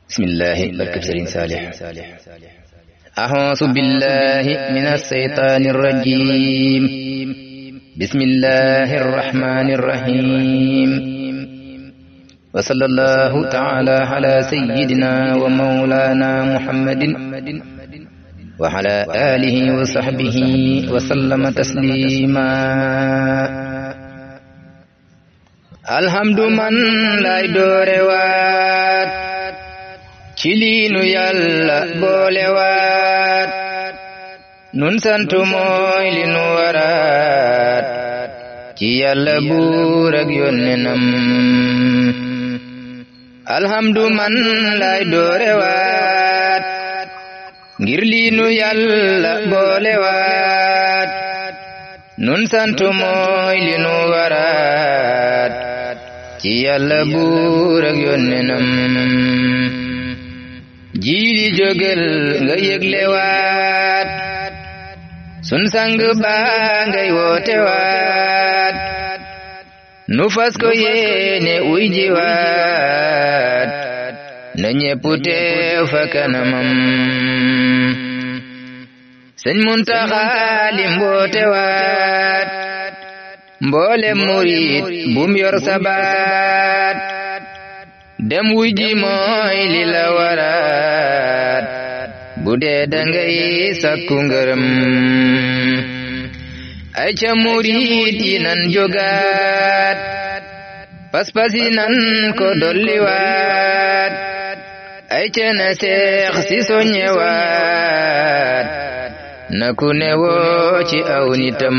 bismillahi barkeb Sëriñ Saalix a'uuzu billahi minas shaytaanir rajiim bismillahir rahmaanir rahiim wa sallallahu ta'ala ala sayyidina wa mawlana muhammadin wa ala alihi wa sahbihi wa sallama taslima alhamdu man lay doore waat ci liinu yàlla boole waat nun santu mooy li nu waraat ci yàlla buur ak yónnenam alhamdu man lay doore waat ngir liinu yàlla boole waat nun santu mooy li nu waraat ci yàlla buur ak yónnenam jiili jógal nga yëgle waat sun sang baa ngay woote waat nu fas ko yéene uy ji waat na ñépp teew fa kanamam sëñ Muntaxa lim woote waat mboole murit bum yor sabaat dem wuy ji mooy li la waraat bu dee dangay sakku ngërëm ay ca murit yi nan jógaat pas-pas yi nan ko dolliwaat ay ca na seex si soññewaat na ku ne woo ci aw nitam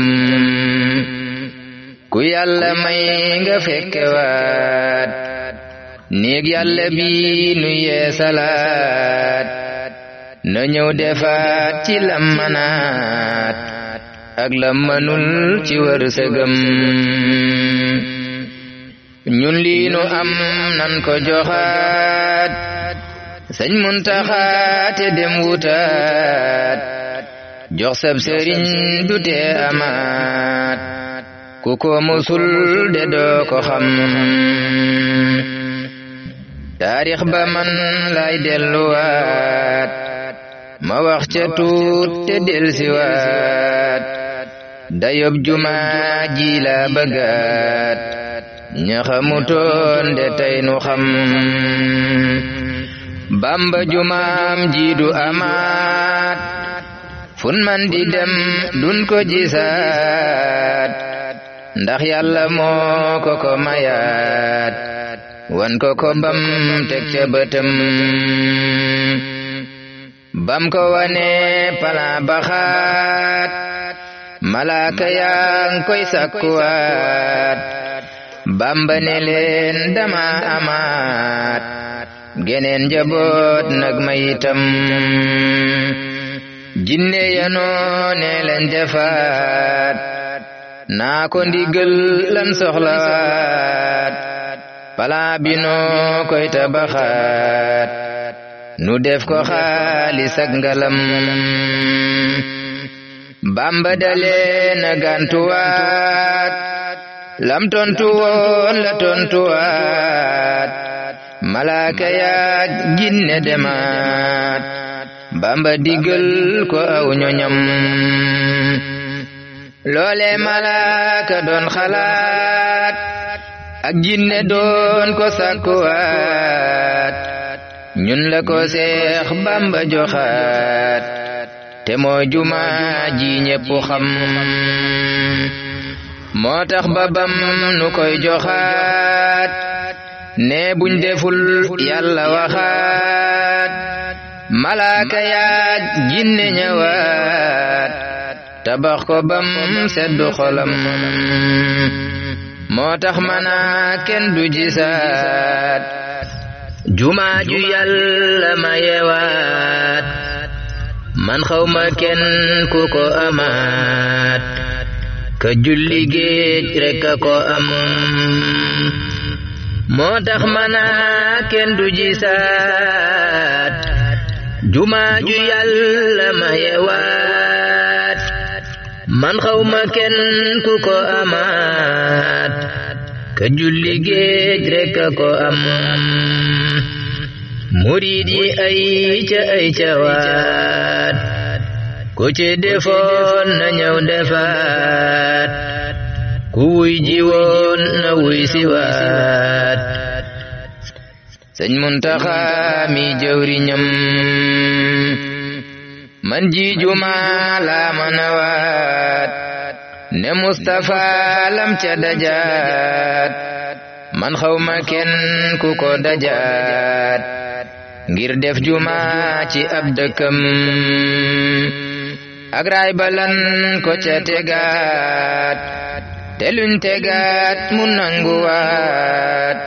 ku yàlla may nga fekkewaat néeg yàlla bi nu yeesalaat na ñëw defaat ci lam manaat ak lam manul ci wërsëgam ñun lii nu am nan ko joxaat sëñ Muntaxa te dem wutaat jox sab sëriñ du tee amaat ku ko musul de doo ko xam taarix ba man lay delluwaat ma wax ca tuut te delsiwaat dayob jumaa ji la bëggaat ña xamutoon de tey nu xam Bamba jumaam ji du amaat fun man di dem dun ko gisaat ndax yàlla moo ko ko mayaat wan ko ko bam teg ca bëtam bam ko wane pala baxaat malaaka yaa koy sakkuwaat Bamba ne leen dama amaat geneen njaboot nag ma itam jinne yanoo ne leen defaat naa ko ndigal lan soxlawaat palaa bi noo koy tabaxaat nu def ko xaalis ak ngalam Bamba dalee na gantuwaat lam tontu woon la tontuwaat malaaka yaak jinne demaat Bamba digal ko aw ñoñam loole malaaka doon xalaat ak jinne doon ko sakkuwaat ñun la ko Seex Bamba joxaat te moo jumaa ji ñépp xam moo tax babam nu koy joxaat ne buñ deful yàlla waxaat malaaka yaak jinne ñëwaat tabax ko bam seddu xolam moo tax mana kenn du gisaat jumaa ju yàlla ma yewaat man xawma kenn ku ko amaat ka julli géej rekk a ko am moo tax mana kenn du gisaat jumaa ju yàlla ma yewaat man xawma kenn ku ko amaat ka julli géej rekk a ko am murid yi ay ca waat ku ci defoon na ñëw defaat ku wuy ji woon na wuy si waat sëñ Muntaxa mi jëwriñam man ji juma la mën a waat ne Mustafa lam ca dajaat man xawma kenn ku ko dajaat ngir def juma ci ab dëkkam ak raay balan ko ca tegaat te luñ tegaat mu nanguwaat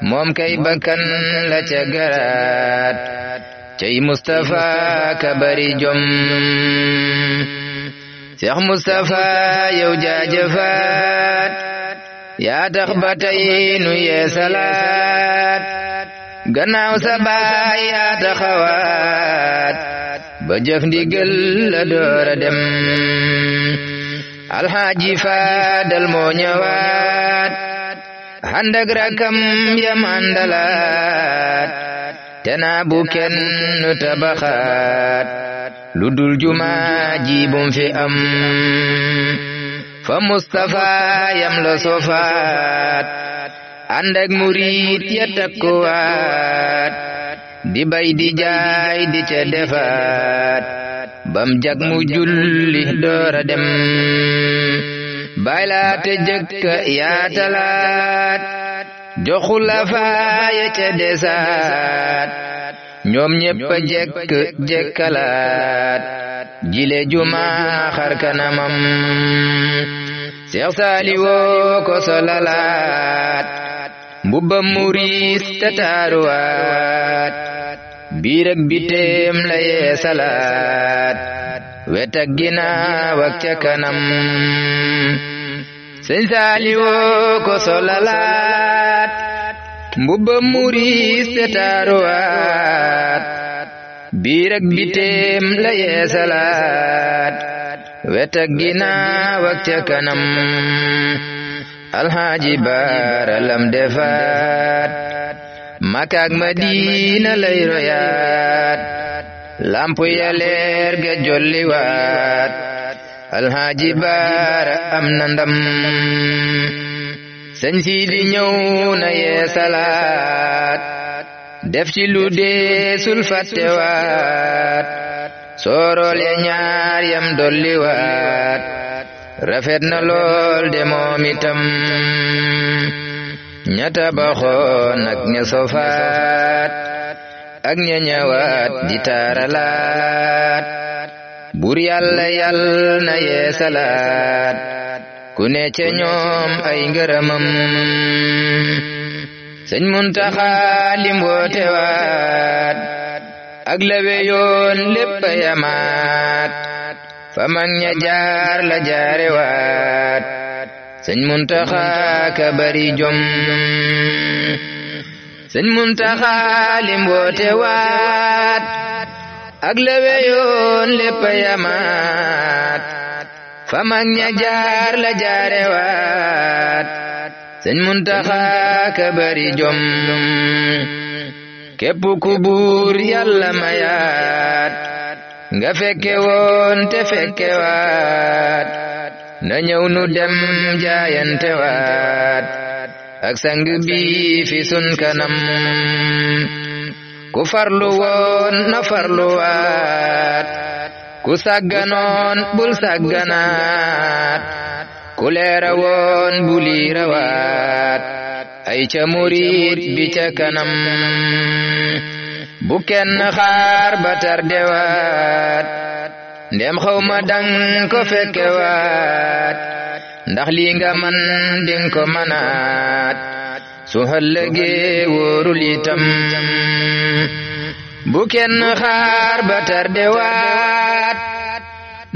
moom kay bakkan la ca garaat cey Mustafa ka bari jom Seex Mustafa yow jaajëfaat yaa tax ba tey nu yeesalaat gannaaw sa baay yaa taxawaat ba jëf ndigal la doora dem Alxaaji Faadal moo ñëwaat ànd ak rakam ya mandalaat te naa bu kenn tabaxaat lu dul jumaa ji bum fi am fa Mustafa yam la sofaat ànd ak murid ya takkuwaat di bay di jaay di ca defaat bam jag mu julli doora dem baylaat te jëkk yaatalaat joxul la faaya ca desaat ñoom ñépp a jekk jekkalaat jile juma xar kanamam Seex Saaliwu ko solalaat mbubbam muris te taaruwaat biir ak biteem la yeesalaat wet ak ginaaw ak ca kanam Sëñ Saaliwu ko solalaat mbubbam muris te taaruwaat biir ak biteem la yeesalaat wet ak ginaaw ak ca kanam Alxaaji Baara lam defaat Makka ak Madina lay royaat lampu ya leer ga jolliwaat Alxaaji Baara am na ndam Sëñ Siidi ñëw na yeesalaat def ci lu deesul fàttewaat soorool ya ñaar yam dolliwaat rafet na lool de moom itam ña tabaxoon ak ña sofaat ak ña ñëwaat di taaralaat bur yàlla na yeesalaat ku ne ca ñoom ay ngërëmam Sëñ Muntaxa lim woote waat ak lawe yoon lépp yamaat fa mag ña jaar la jaare waat Sëñ Muntaxa ka bari jom Sëñ Muntaxa lim woote waat ak lawe yoon lépp yamaat fa mag ña jaar la jaare waat Sëñ Muntaxa ka bari jom képp ku buur yàlla mayaat nga fekke woon te fekke waat na ñëw nu dem jaayante waat ak sang bi fi sun kanam ku farlu woon na farlu waat ku sagganoon bul sagganaat ku leera woon bu liira waat ay ca murid bi ca kanam bu kenn xaar ba tardewaat ndem xawma dang ko fekke waat ndax lii nga man ding ko manaat su ëllëgee wóorul itam bu kenn xaar ba tardewaat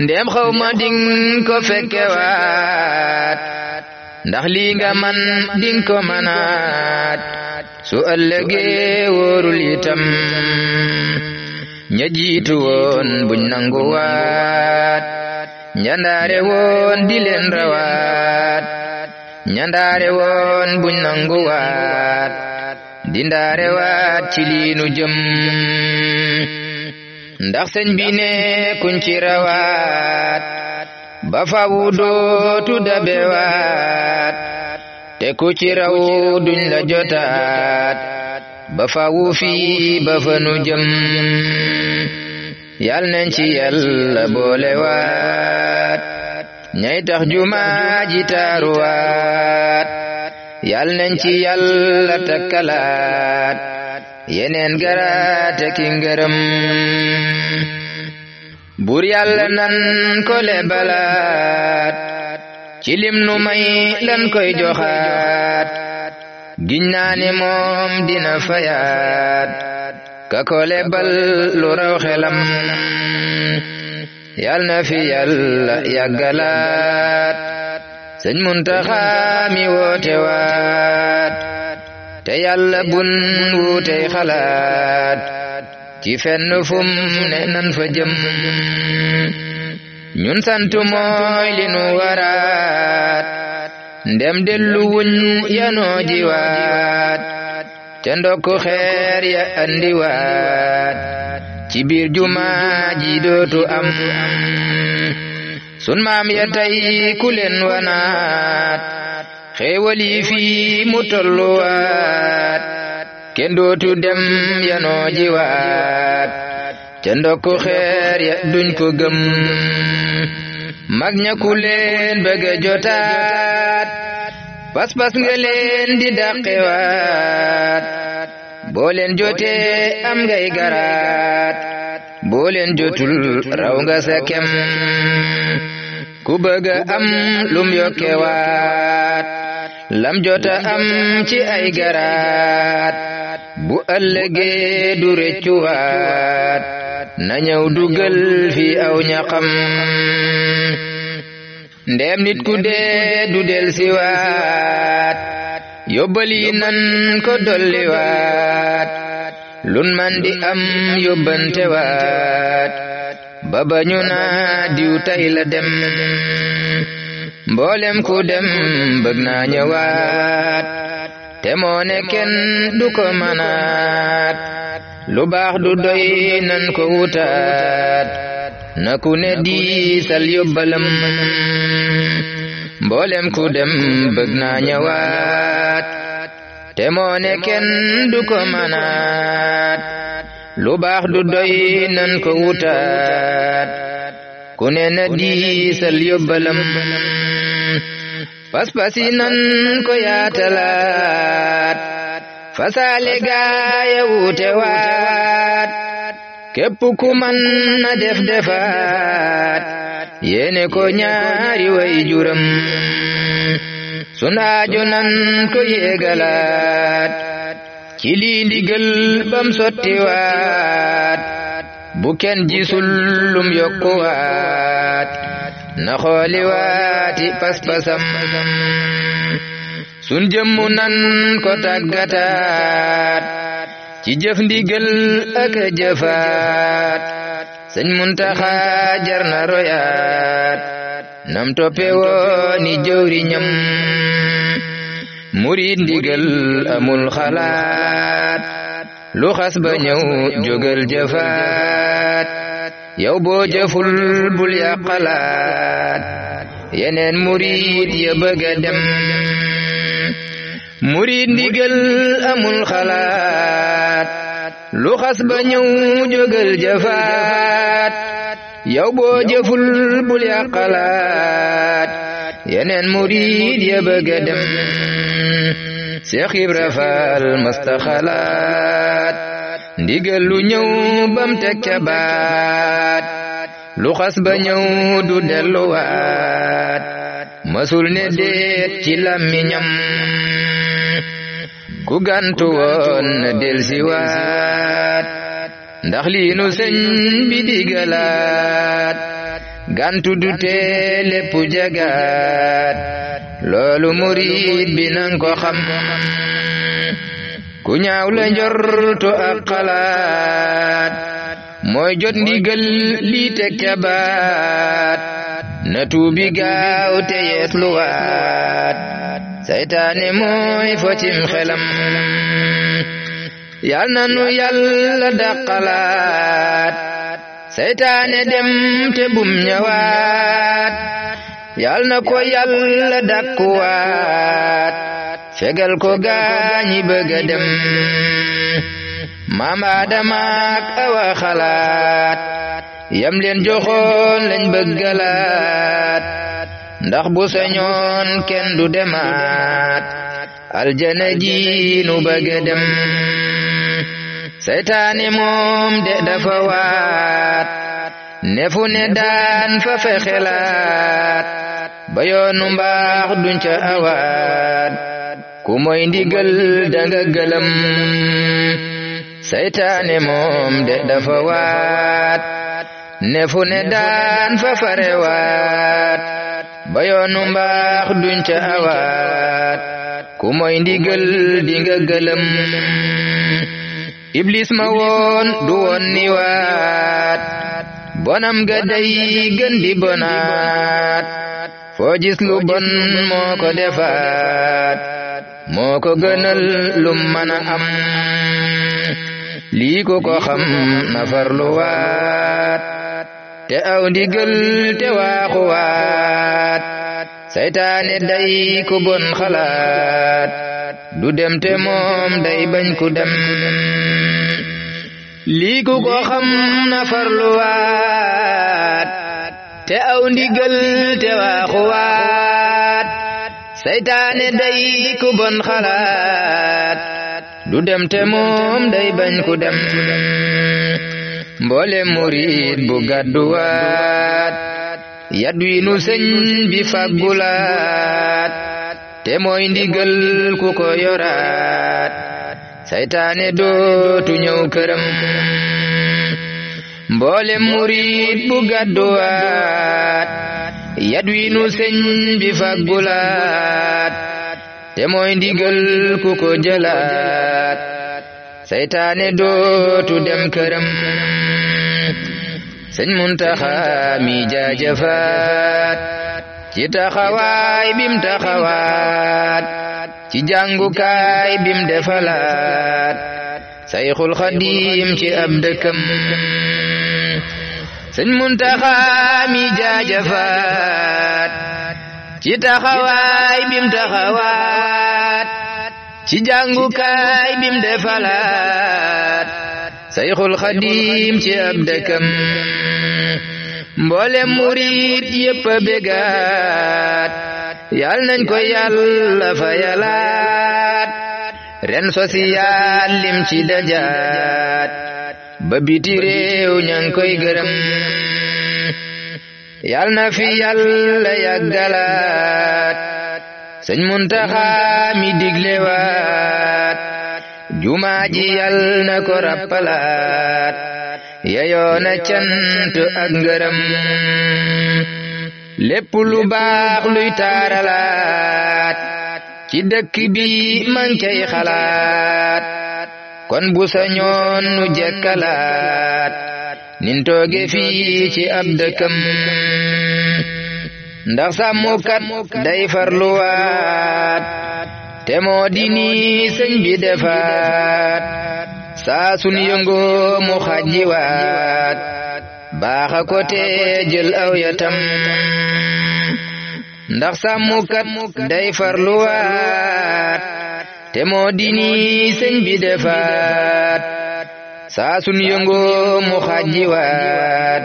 ndem xawma ding ko fekke waat ndax lii nga man ding ko manaat su ëllëgee wóorul itam ña jiitu woon buñ nangu waat ñandaare woon di leen rawaat ñandaare woon buñ nangu waat di ndaare waat ci lii nu jëm ndax sëñ bi ne kuñ ci rawaat ba fawu dootu dabewaat te ku ci raw duñ la jotaat ba fawu fii ba fa nu jëm yal nañ ci Yàlla boole waat ñay tax jumaa ji taaruwaat yal nañ ci Yàlla takkalaat yeneen garaate ki ngërëm buur Yàlla nan ko lebalaat ci lim nu may lan koy joxaat giñ naa ne moom dina fayaat ka ko lebal lu raw xelam yal na fi Yàlla yàggalaat sëñ Muntaxa mi woote waat te Yàlla bun wuutey xalaat ci fenn fum ne nan fa jëm ñun sant mooy li nu waraat ndem dellu wuñ yanoo jiwaat te ndokk xeer ya andiwaat ci biir jumaa ji dootu am sun maam ya tey ku leen wanaat xéewal yi fii mu tolluwaat kenn dootu dem yanoo jiwaat te ndokk xeer ya duñ ko gëm mag ña ku leen bëgg a jotaat pas-pas nga leen di dàqewaat boo leen jotee am ngay garaat boo leen jotul raw nga sa kem ku bëgg a am lum yokkewaat lam jota am ci ay garaat bu ëllëgee du reccuwaat na ñëw dugal fi aw ñaqam ndeem nit ku dee du del siwaat yóbbali nan ko dolliwaat lun man di am yóbbante waat ba bañu naa diw tay la dem mboolem ku dem bëgg naa ñëwaat te moo ne kenn du ko manaat lu baax du doy nan ko wutaat na ku ne diisal yóbbalam mboolem ku dem bëgg naa ñëwaat te moo ne kenn du ko manaat lu baax du doy nan ko wutaat ku ne na diisal yóbbalam pas-pasi nan ko yaatalaat fasaale gaaya wuute waat képp ku man na def defaat yéene ko ñaari way juram sun aajo nan ko yéegalaat ci lii ndigal bam sotti waat bu kenn gisul lum yokkuwaat na xooli waati pas-pasam sun jëmmu nan ko tàggataat ci jëf ndigal ak jëfaat sëñ Muntaxa jar na royaat nam toppe wooni jëwriñam murid ndigal amul xalaat lu xas ba ñëw jógal jëfaat yow boo jëful bul yàqalaat yeneen murid ya bëgga dem murid ndigal amul xalaat lu xas ba ñëw jógal jëfaat yow boo jëful bul yàqalaat yeneen murid ya bëgga dem Seex Ibra Faal masta xalaat ndigal lu ñëw bam teg ca baat lu xas ba ñëw du delluwaat masul ne déet ci làmmiñam ku gantu woon na delsiwaat ndax lii nu sëñ bi digalaat gantu du tee lépp jagaat loolu murid bi nan ko xam ku ñaaw la njortu ak xalaat mooy jot ndigal lii teg ca baat na tuubi gaaw te yeesluwaat saytaane mooy focim xelam yal na nu Yàlla dàqalaat seytaane dem te bum ñëwaat yal na ko Yàlla dàkkuwaat fegal ko gaañi bëgga dem maam Aadama ak Awa xalaat yam leen joxoon lañ bëggalaat ndax bu sañoon kenn du demaat aljana ji nu bëgga dem seytaane moom de dafa waat ne fu ne daan fa fexelaat ba yoonu mbaax duñ ca awaat ku moy ndigal danga gëlëm seytaane moom de dafa waat ne fu ne daan fa farewaat ba yoonu mbaax duñ ca awaat ku moy ndigal dinga gëlëm iblis ma woon du woon ni waat bonam ga day gën di bonaat foo gis lu bon moo ko defaat moo ko gënal lum mën a am lii ko xam na farluwaat te aw ndigal te waaxuwaat seytaane day ku bon xalaat du dem te moom day bañ ku dem lii ku ko xam na farluwaat te aw ndigal te waaxuwaat seytaane day ku bon xalaat du dem te moom day bañ ku dem mboole murid bu gàdduwaat yat wi nu sëñ bi faggulaat te mooy ndigal ku ko yoraat seytaane dootu ñëw këram mboole murid bu gàdduwaat yat wi nu sëñ bi faggulaat te mooy ndigal ku ko jëlaat seytaane dootu dem këram sëñ Muntaxa mi jaajëfaat ci taxawaay bim taxawaat ci jàngukaay bim defalaat Sayxul Xadiim ci ab dëkkam sëñ Muntaxa mi jaajëfaat ci taxawaay bim taxawaat ci jàngukaay bim defalaat Sayxul Xadiim ci ab dëkkam mboolem murid yépp a bégaat yal nañ ko Yàlla fayalaat ren social lim ci dajaat ba biti réew ña ngi koy gërëm yal na fi Yàlla yàggalaat sëñ Muntaxa mi diglewaat jumaa ji yal na ko rappalaat yeyoona cant ak ngërëm lépp lu baax luy taaralaat ci dëkk bi man cay xalaat kon bu sañoon nu jekkalaat nin tooge fii ci ab dëkkam ndax sàmmkat day farluwaat te moo di nii sëñ bi defaat saa sun yëngoo mu xajjiwaat baaxa ko te jël aw yatam ndax sàmmkat day farluwaat te moo di nii sëñ bi defaat saa sun yëngoo mu xajjiwaat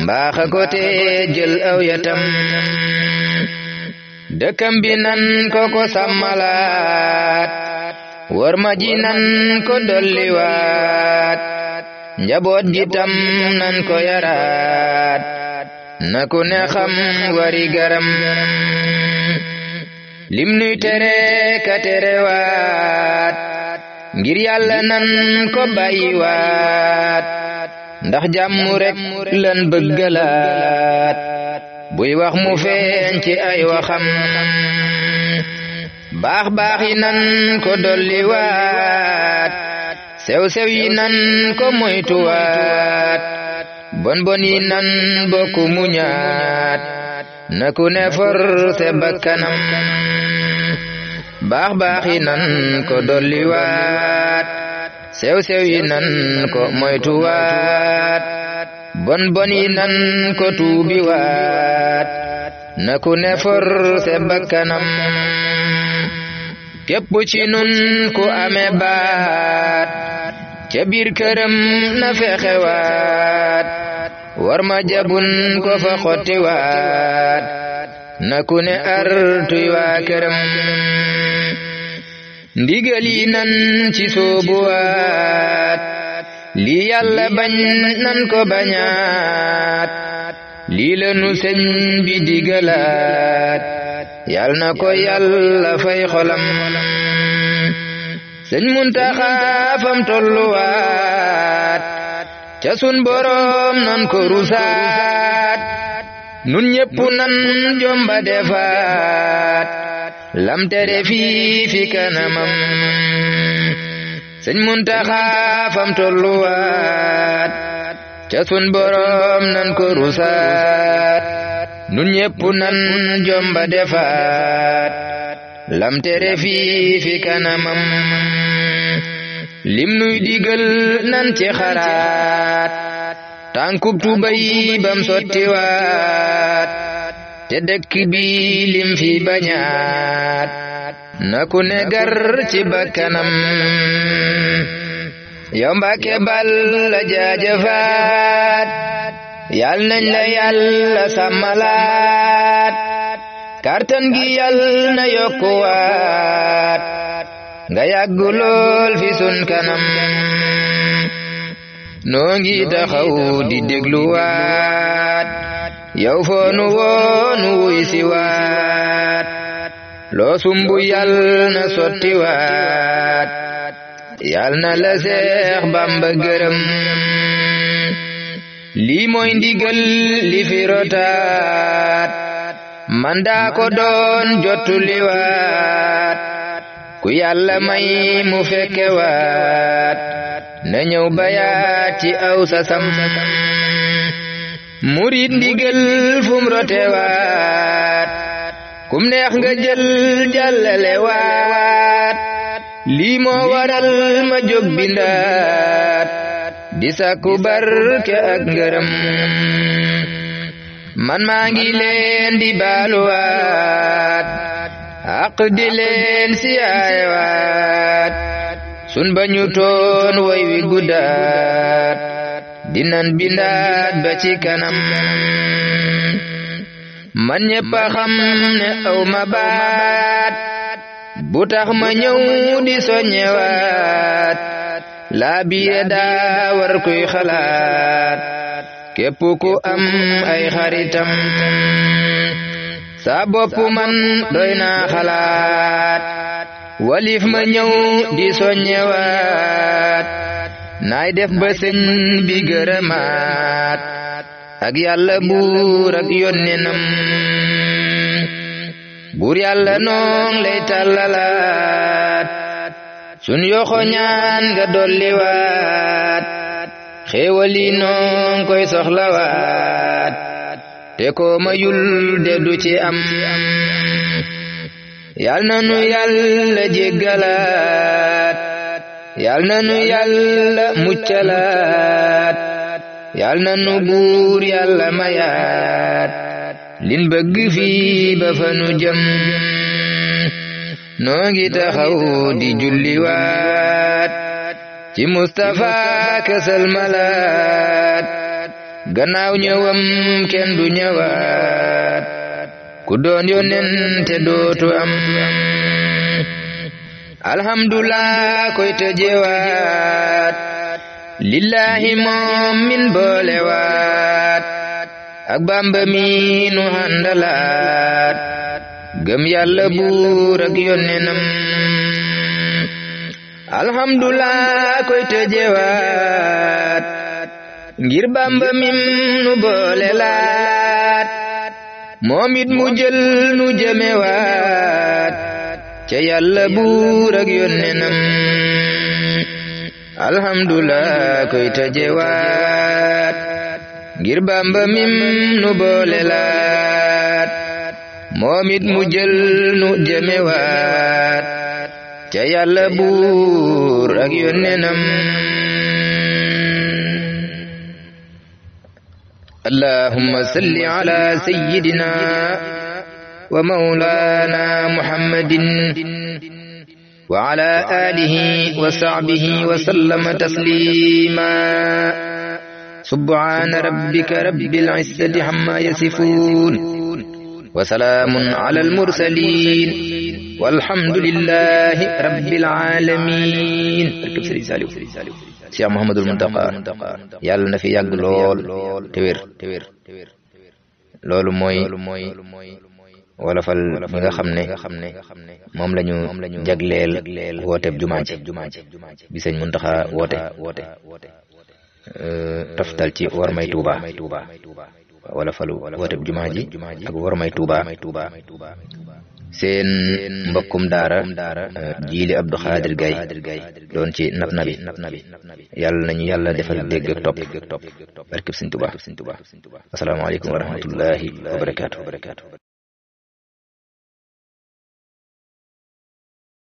mbaaxa ko te jël aw yatam dëkkam bi nan ko ko sàmmalaat war ma ji nan ko dolliwaat njaboot gi tam nan ko yaraat na ku ne xam wari garam lim nuy tere ka terewaat ngir Yàlla nan ko bàyyiwaat ndax jàmm rek lan bëggalaat buy wax mu feeñ ci ay waxam baax baax yi nan ko dolliwaat sew sew yi nan ko moytuwaat bon bon yi nan bokku muñaat na ku ne forse bakkanam baax baax yi nan ko dolliwaat sew yi nan ko moytuwaat bon bon yi nan ko tuubiwaat na ku ne forse bakkanam képp ci nun ku amee baat ca biir këram na fexewaat war ma jabun ko fa xottiwaat na ku ne artuy waa këram ndigal yi nan ci soobuwaat lii Yàlla bañ nan ko bañaat lii la nu sëñ bi digalaat yal na ko Yàlla fay xolam sëñ Muntaxa fam tolluwaat ca sun boroom nan ko rusaat nun ñépp nan jomba defaat lam tere fii fi kanamam sëñ Muntaxa fam tolluwaat ca sun boroom nan ko rusaat nun ñépp nan jomba defaat lam tere fii fi kanamam lim nuy digal nan ci xaraat tànkub tubay bam sottiwaat te dëkk bi lim fi bañaat na ku ne gar ci bakkanam yow Mbàkke bal la jaajëfaat yal nañ la Yàlla sàmmalaat kartan gi yal na yokkuwaat nga yàggu lool fi sun kanam noo ngi taxaw di dégluwaat yow foonu woonu wuy si waat loo sumbu yal na sottiwaat yal na la Seex Bamba gërëm lii mooy ndigal li fi rotaat man daa ko doon jottuliwaat ku Yàlla may mu fekkewaat na ñëw bayaat ci aw sasam murid ndigal fum rotewaat kum neex nga jël jàllale waat lii moo waral ma jóg bindaat di sakku barke ak ngërëm man maa ngi leen di baaluwaat ak di leen siyaayewaat sun bañu toon way wi guddaat dinan bindaat ba ci kanam man ñépp a xam ne aw ma baat bu tax ma ñëw di soññewaat laa biye daa war kuy xalaat képp ku am ay xaritam sa bopp man doy naa xalaat walif ma ñëw di soññewaat naay def ba sëñ bi gërëmaat ak Yàlla buur ak yónnenam buur Yàlla noon lay tàllalaat sun yoxo ñaan nga dolliwaat xéewali noon koy soxlawaat te ko mayul de du ci am yal na nu Yàlla jéggalaat yal na nu Yàlla muccalaat yal na nu buur Yàlla mayaat lin bëgg fii ba fa nu jëm noo ngi taxaw di julliwaat ci Mustafa kësal malaat gannaaw ñëwam kenn du ñëwaat ku doon yónnent te dootu am alhamdulillah koy tëjewaat lillahi moom min boolewaat ak Bamba mi nu handalaat gëm Yàlla buur ak yónnenam alhamdulillah koy tëjewaat ngir Bamba mim nu boolelaat moom it mu jël nu jëmewaat ca Yàlla buur ak yónnenam alhamdulillah koy tëjewaat ngir Bamba mim nu boolelaat moom it mu jël nu jëmewaat ca yàlla buur ak yónnenam allahumma salli ala sayyidina wa mawlana muhammadin wa ala alihi wa sahbihi wa sallama taslima subhana rabbika rabbil izzati amma yasifun wa salaamun ala al mursalin walhamdulillahi rabbil alamin. Cheikh Mouhamadul Muntaqa yàlla na fi yàgg lool te wér loolu mooy wolofal mi nga xam ne moom lañu jagleel wooteb jumaa ji bi sëñ Muntaxa woote toftal ci wormay Tuuba wolofalu wooteb jumaa ji ak wormay Tuuba seen mbokkum daara Jiili Abdou Khadir Gaye doon ci nab nabi yàlla nañu yàlla defal dégg ak topp barkeb Sëñ Tuuba asalaamaaleykum wa rahmatullahi wa barakaatu